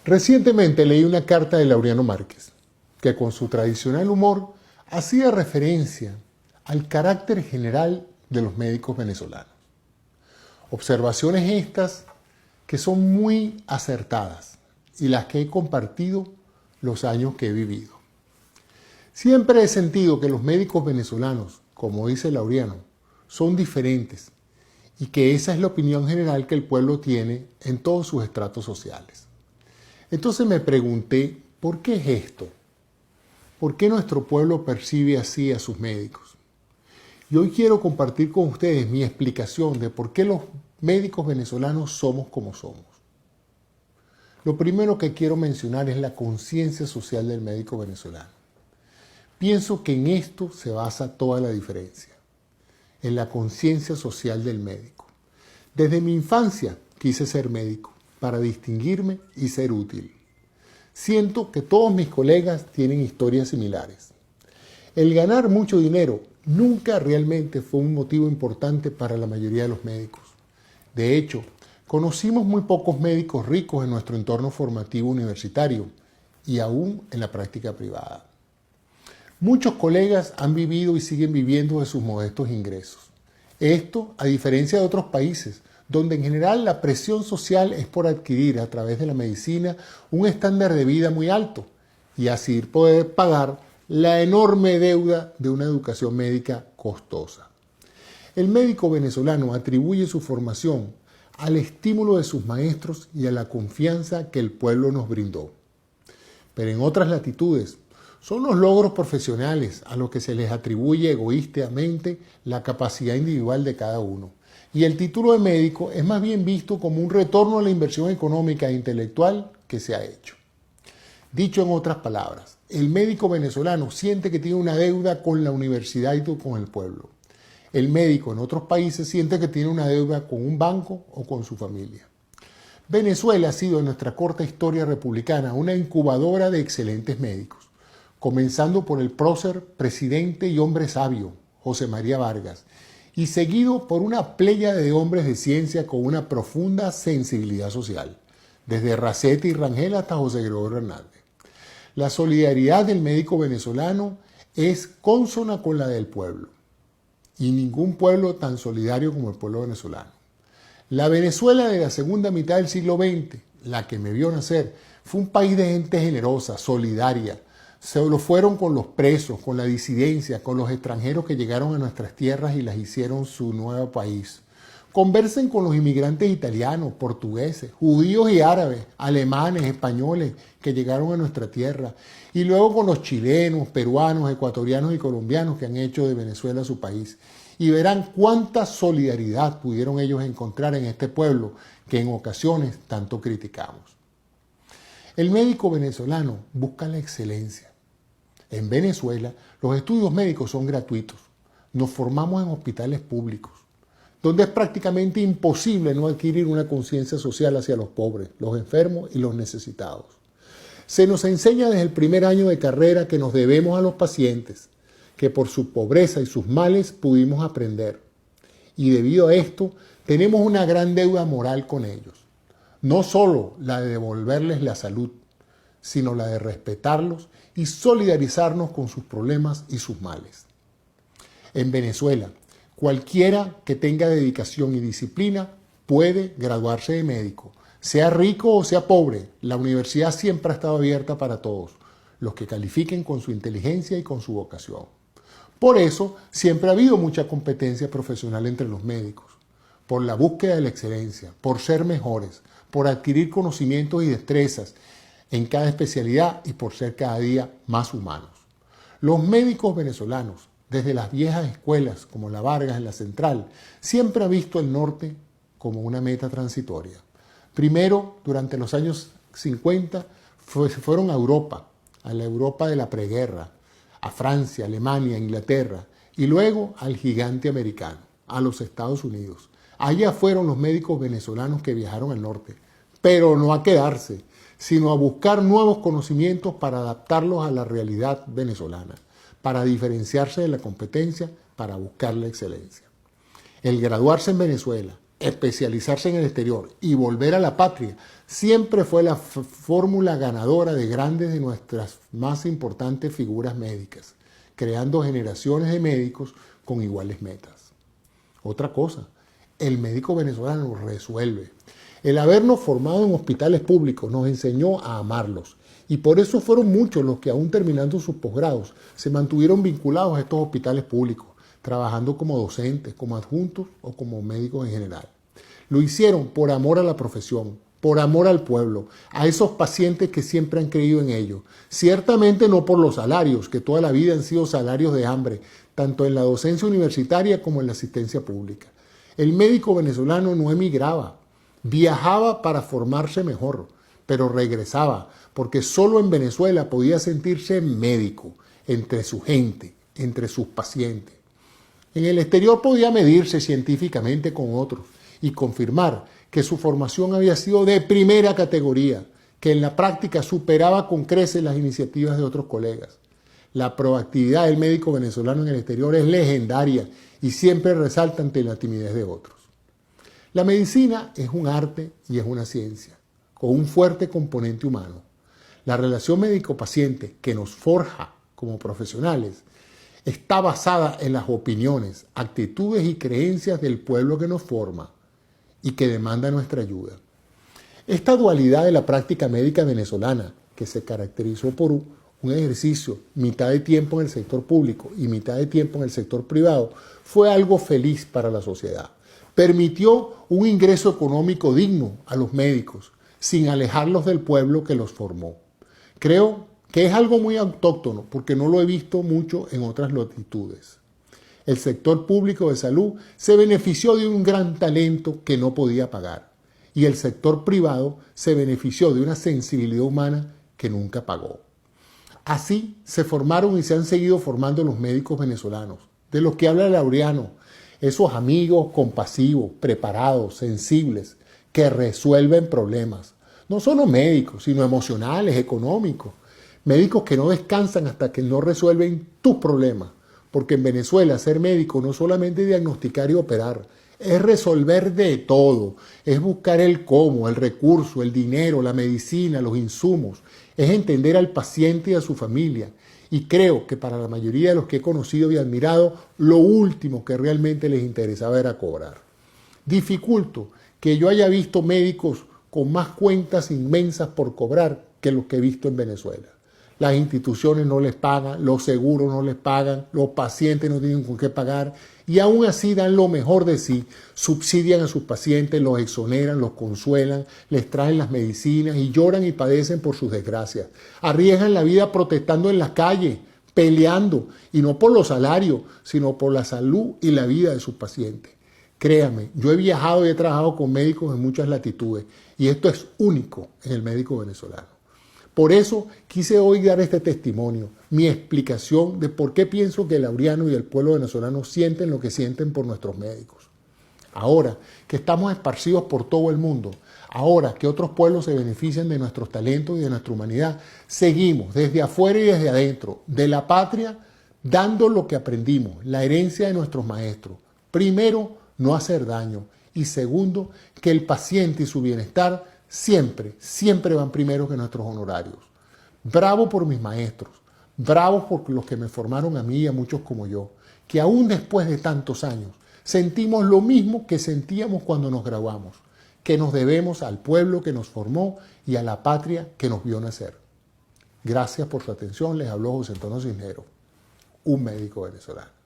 Recientemente leí una carta de Laureano Márquez, que con su tradicional humor hacía referencia al carácter general de los médicos venezolanos. Observaciones estas que son muy acertadas y las que he compartido los años que he vivido. Siempre he sentido que los médicos venezolanos, como dice Laureano, son diferentes y que esa es la opinión general que el pueblo tiene en todos sus estratos sociales. Entonces me pregunté, ¿por qué es esto? ¿Por qué nuestro pueblo percibe así a sus médicos? Y hoy quiero compartir con ustedes mi explicación de por qué los médicos venezolanos somos como somos. Lo primero que quiero mencionar es la conciencia social del médico venezolano. Pienso que en esto se basa toda la diferencia, en la conciencia social del médico. Desde mi infancia quise ser médico para distinguirme y ser útil. Siento que todos mis colegas tienen historias similares. El ganar mucho dinero nunca realmente fue un motivo importante para la mayoría de los médicos. De hecho, conocimos muy pocos médicos ricos en nuestro entorno formativo universitario y aún en la práctica privada. Muchos colegas han vivido y siguen viviendo de sus modestos ingresos. Esto, a diferencia de otros países, donde en general la presión social es por adquirir a través de la medicina un estándar de vida muy alto y así poder pagar la enorme deuda de una educación médica costosa. El médico venezolano atribuye su formación al estímulo de sus maestros y a la confianza que el pueblo nos brindó. Pero en otras latitudes, son los logros profesionales a los que se les atribuye egoístamente la capacidad individual de cada uno. Y el título de médico es más bien visto como un retorno a la inversión económica e intelectual que se ha hecho. Dicho en otras palabras, el médico venezolano siente que tiene una deuda con la universidad y con el pueblo. El médico en otros países siente que tiene una deuda con un banco o con su familia. Venezuela ha sido en nuestra corta historia republicana una incubadora de excelentes médicos, comenzando por el prócer, presidente y hombre sabio, José María Vargas, y seguido por una pléyade de hombres de ciencia con una profunda sensibilidad social, desde Racete y Rangel hasta José Gregorio Hernández. La solidaridad del médico venezolano es consona con la del pueblo, y ningún pueblo tan solidario como el pueblo venezolano. La Venezuela de la segunda mitad del siglo XX, la que me vio nacer, fue un país de gente generosa, solidaria. Se lo fueron con los presos, con la disidencia, con los extranjeros que llegaron a nuestras tierras y las hicieron su nuevo país. Conversen con los inmigrantes italianos, portugueses, judíos y árabes, alemanes, españoles que llegaron a nuestra tierra. Y luego con los chilenos, peruanos, ecuatorianos y colombianos que han hecho de Venezuela su país. Y verán cuánta solidaridad pudieron ellos encontrar en este pueblo que en ocasiones tanto criticamos. El médico venezolano busca la excelencia. En Venezuela, los estudios médicos son gratuitos. Nos formamos en hospitales públicos, donde es prácticamente imposible no adquirir una conciencia social hacia los pobres, los enfermos y los necesitados. Se nos enseña desde el primer año de carrera que nos debemos a los pacientes, que por su pobreza y sus males pudimos aprender. Y debido a esto, tenemos una gran deuda moral con ellos. No solo la de devolverles la salud, sino la de respetarlos y solidarizarnos con sus problemas y sus males. En Venezuela, cualquiera que tenga dedicación y disciplina puede graduarse de médico. Sea rico o sea pobre, la universidad siempre ha estado abierta para todos, los que califiquen con su inteligencia y con su vocación. Por eso, siempre ha habido mucha competencia profesional entre los médicos, por la búsqueda de la excelencia, por ser mejores, por adquirir conocimientos y destrezas en cada especialidad y por ser cada día más humanos. Los médicos venezolanos, desde las viejas escuelas como la Vargas en la Central, siempre han visto el norte como una meta transitoria. Primero, durante los años 50, fueron a Europa, a la Europa de la preguerra, a Francia, Alemania, Inglaterra, y luego al gigante americano, a los Estados Unidos. Allá fueron los médicos venezolanos que viajaron al norte, pero no a quedarse, sino a buscar nuevos conocimientos para adaptarlos a la realidad venezolana, para diferenciarse de la competencia, para buscar la excelencia. El graduarse en Venezuela, especializarse en el exterior y volver a la patria, siempre fue la fórmula ganadora de grandes de nuestras más importantes figuras médicas, creando generaciones de médicos con iguales metas. Otra cosa, el médico venezolano resuelve. El habernos formado en hospitales públicos nos enseñó a amarlos, y por eso fueron muchos los que, aún terminando sus posgrados, se mantuvieron vinculados a estos hospitales públicos, trabajando como docentes, como adjuntos o como médicos en general. Lo hicieron por amor a la profesión, por amor al pueblo, a esos pacientes que siempre han creído en ello. Ciertamente no por los salarios, que toda la vida han sido salarios de hambre, tanto en la docencia universitaria como en la asistencia pública. El médico venezolano no emigraba, viajaba para formarse mejor, pero regresaba, porque solo en Venezuela podía sentirse médico, entre su gente, entre sus pacientes. En el exterior podía medirse científicamente con otros y confirmar que su formación había sido de primera categoría, que en la práctica superaba con creces las iniciativas de otros colegas. La proactividad del médico venezolano en el exterior es legendaria y siempre resalta ante la timidez de otros. La medicina es un arte y es una ciencia, con un fuerte componente humano. La relación médico-paciente que nos forja como profesionales está basada en las opiniones, actitudes y creencias del pueblo que nos forma y que demanda nuestra ayuda. Esta dualidad de la práctica médica venezolana, que se caracterizó por un ejercicio mitad de tiempo en el sector público y mitad de tiempo en el sector privado, fue algo feliz para la sociedad. Permitió un ingreso económico digno a los médicos, sin alejarlos del pueblo que los formó. Creo que es algo muy autóctono, porque no lo he visto mucho en otras latitudes. El sector público de salud se benefició de un gran talento que no podía pagar, y el sector privado se benefició de una sensibilidad humana que nunca pagó. Así se formaron y se han seguido formando los médicos venezolanos, de los que habla Laureano, esos amigos compasivos, preparados, sensibles, que resuelven problemas. No solo médicos, sino emocionales, económicos. Médicos que no descansan hasta que no resuelven tus problemas. Porque en Venezuela ser médico no solamente diagnosticar y operar, es resolver de todo. Es buscar el cómo, el recurso, el dinero, la medicina, los insumos. Es entender al paciente y a su familia. Y creo que para la mayoría de los que he conocido y admirado, lo último que realmente les interesaba era cobrar. Dificulto que yo haya visto médicos con más cuentas inmensas por cobrar que los que he visto en Venezuela. Las instituciones no les pagan, los seguros no les pagan, los pacientes no tienen con qué pagar y aún así dan lo mejor de sí, subsidian a sus pacientes, los exoneran, los consuelan, les traen las medicinas y lloran y padecen por sus desgracias. Arriesgan la vida protestando en las calles, peleando, y no por los salarios, sino por la salud y la vida de sus pacientes. Créame, yo he viajado y he trabajado con médicos en muchas latitudes y esto es único en el médico venezolano. Por eso quise hoy dar este testimonio, mi explicación de por qué pienso que el Laureano y el pueblo venezolano sienten lo que sienten por nuestros médicos. Ahora que estamos esparcidos por todo el mundo, ahora que otros pueblos se benefician de nuestros talentos y de nuestra humanidad, seguimos desde afuera y desde adentro, de la patria, dando lo que aprendimos, la herencia de nuestros maestros. Primero, no hacer daño. Y segundo, que el paciente y su bienestar siempre van primero que nuestros honorarios. Bravo por mis maestros, bravo por los que me formaron a mí y a muchos como yo, que aún después de tantos años sentimos lo mismo que sentíamos cuando nos graduamos, que nos debemos al pueblo que nos formó y a la patria que nos vio nacer. Gracias por su atención, les habló José Antonio Cisneros, un médico venezolano.